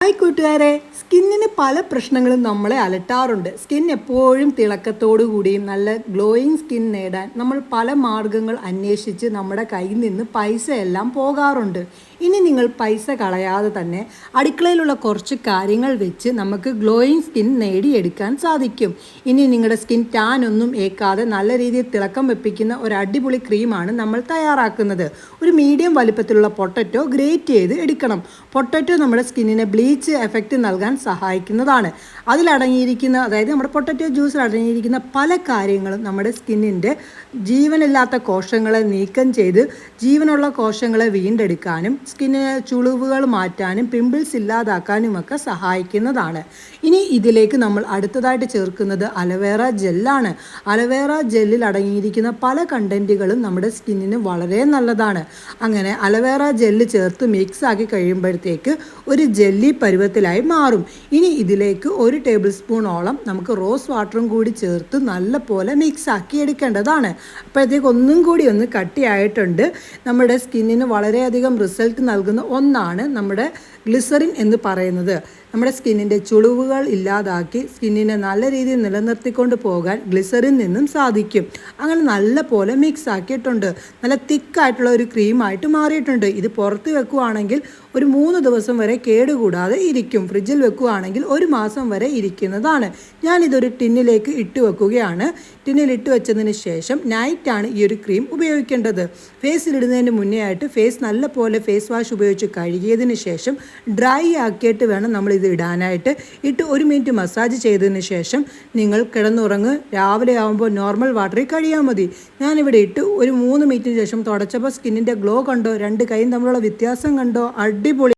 Hi കൂട്ടുകാരെ, സ്കിന്നിന് പല പ്രശ്നങ്ങളും നമ്മളെ അലട്ടാറുണ്ട്. സ്കിൻ എപ്പോഴും തിളക്കത്തോടു കൂടിയും നല്ല ഗ്ലോയിങ് സ്കിൻ നേടാൻ നമ്മൾ പല മാർഗങ്ങൾ അന്വേഷിച്ച് നമ്മുടെ കയ്യിൽ നിന്ന് പൈസ എല്ലാം പോകാറുണ്ട്. ഇനി നിങ്ങൾ പൈസ കളയാതെ തന്നെ അടുക്കളയിലുള്ള കുറച്ച് കാര്യങ്ങൾ വെച്ച് നമുക്ക് ഗ്ലോയിങ് സ്കിൻ നേടിയെടുക്കാൻ സാധിക്കും. ഇനി നിങ്ങളുടെ സ്കിൻ ടാൻ ഒന്നും ഏൽക്കാതെ നല്ല രീതിയിൽ തിളക്കം വെപ്പിക്കുന്ന ഒരു അടിപൊളി ക്രീമാണ് നമ്മൾ തയ്യാറാക്കുന്നത്. ഒരു മീഡിയം വലിപ്പത്തിലുള്ള പൊട്ടറ്റോ ഗ്രേറ്റ് ചെയ്ത് എടുക്കണം. പൊട്ടറ്റോ നമ്മുടെ സ്കിന്നിനെ ബ്ലീച്ച് എഫക്റ്റ് നൽകാൻ സഹായിക്കുന്നതാണ്. അതിലടങ്ങിയിരിക്കുന്ന അതായത് നമ്മുടെ പൊട്ടറ്റോ ജ്യൂസിൽ അടങ്ങിയിരിക്കുന്ന പല കാര്യങ്ങളും നമ്മുടെ സ്കിന്നിൻ്റെ ജീവനില്ലാത്ത കോശങ്ങളെ നീക്കം ചെയ്ത് ജീവനുള്ള കോശങ്ങളെ വീണ്ടെടുക്കാനും സ്കിന്നിന് ചുളിവുകൾ മാറ്റാനും പിമ്പിൾസ് ഇല്ലാതാക്കാനുമൊക്കെ സഹായിക്കുന്നതാണ്. ഇനി ഇതിലേക്ക് നമ്മൾ അടുത്തതായിട്ട് ചേർക്കുന്നത് അലോവേറ ജെല്ലാണ്. അലോവേറ ജെല്ലിൽ അടങ്ങിയിരിക്കുന്ന പല കണ്ടൻറ്റുകളും നമ്മുടെ സ്കിന്നിന് വളരെ നല്ലതാണ്. അങ്ങനെ അലോവേറ ജെല്ല് ചേർത്ത് മിക്സ് ആക്കി കഴിയുമ്പോഴത്തേക്ക് ഒരു ജെല്ലി പരുവത്തിലായി മാറും. ഇനി ഇതിലേക്ക് 1 ടേബിൾ സ്പൂണോളം നമുക്ക് റോസ് വാട്ടറും കൂടി ചേർത്ത് നല്ല പോലെ മിക്സ് ആക്കി എടുക്കേണ്ടതാണ്. അപ്പോഴത്തേക്ക് ഒന്നും കൂടി ഒന്ന് കട്ടിയായിട്ടുണ്ട്. നമ്മുടെ സ്കിന്നിന് വളരെയധികം റിസൾട്ട് നൽകുന്ന ഒന്നാണ് നമ്മുടെ ഗ്ലിസറിൻ എന്ന് പറയുന്നത്. നമ്മുടെ സ്കിന്നിൻ്റെ ചുളിവുകൾ ഇല്ലാതാക്കി സ്കിന്നിനെ നല്ല രീതിയിൽ നിലനിർത്തിക്കൊണ്ട് പോകാൻ ഗ്ലിസറിൻ നിന്നും സാധിക്കും. അങ്ങനെ നല്ല പോലെ മിക്സ് ആക്കിയിട്ടുണ്ട്. നല്ല തിക്കായിട്ടുള്ള ഒരു ക്രീമായിട്ട് മാറിയിട്ടുണ്ട്. ഇത് പുറത്ത് വെക്കുകയാണെങ്കിൽ ഒരു 3 ദിവസം വരെ കേടുകൂടാതെ ഇരിക്കും. ഫ്രിഡ്ജിൽ വെക്കുകയാണെങ്കിൽ 1 മാസം വരെ ഇരിക്കുന്നതാണ്. ഞാനിതൊരു ടിന്നിലേക്ക് ഇട്ട് വെക്കുകയാണ്. ടിന്നിൽ ഇട്ട് വെച്ചതിന് ശേഷം നൈറ്റാണ് ഈ ഒരു ക്രീം ഉപയോഗിക്കേണ്ടത്. ഫേസിലിടുന്നതിന് മുന്നേ ആയിട്ട് ഫേസ് നല്ല പോലെ ഫേസ് വാഷ് ഉപയോഗിച്ച് കഴുകിയതിന് ശേഷം ഡ്രൈ ആക്കിയിട്ട് വേണം നമ്മൾ ഇത് ഇടാനായിട്ട്. ഇട്ട് 1 മിനിറ്റ് മസാജ് ചെയ്തതിന് ശേഷം നിങ്ങൾ കിടന്നുറങ്ങ്. രാവിലെ ആകുമ്പോൾ നോർമൽ വാട്ടറിൽ കഴിയാൽ മതി. ഞാനിവിടെ ഇട്ട് ഒരു 3 മിനിറ്റിന് ശേഷം തുടച്ചപ്പോൾ സ്കിന്നിൻ്റെ ഗ്ലോ കണ്ടോ? 2 കൈയും തമ്മിലുള്ള വ്യത്യാസം കണ്ടോ? അടിപൊളി.